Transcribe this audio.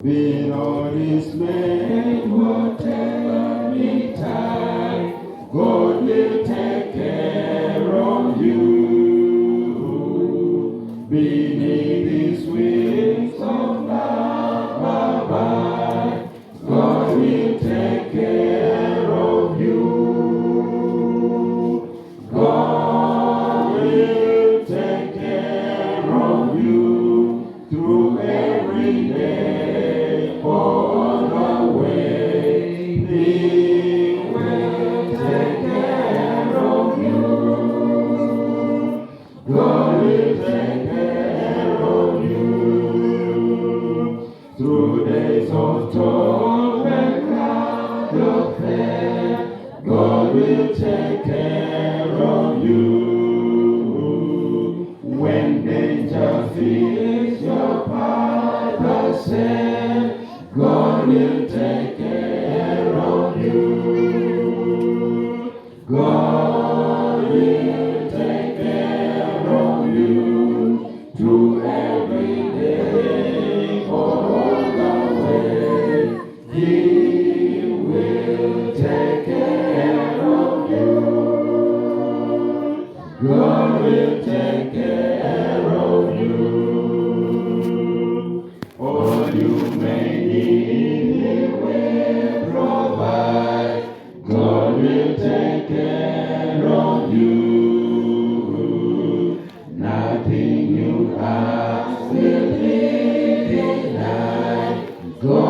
Be not dismayed, whatever betide, God will take care of you. Beneath His wings of love abide, God will take care of you. God will take care of you through every day. All the way, He will take care of you. God will take care of you. Through days of toil and cloud of fear, God will take care of you. When danger fills your path ascend, God will take care of you. God will take care of you through every day, all the way. He will take care of you. God will take care of you. All you may need, He will provide. God will take care of you. Nothing you ask will be denied. God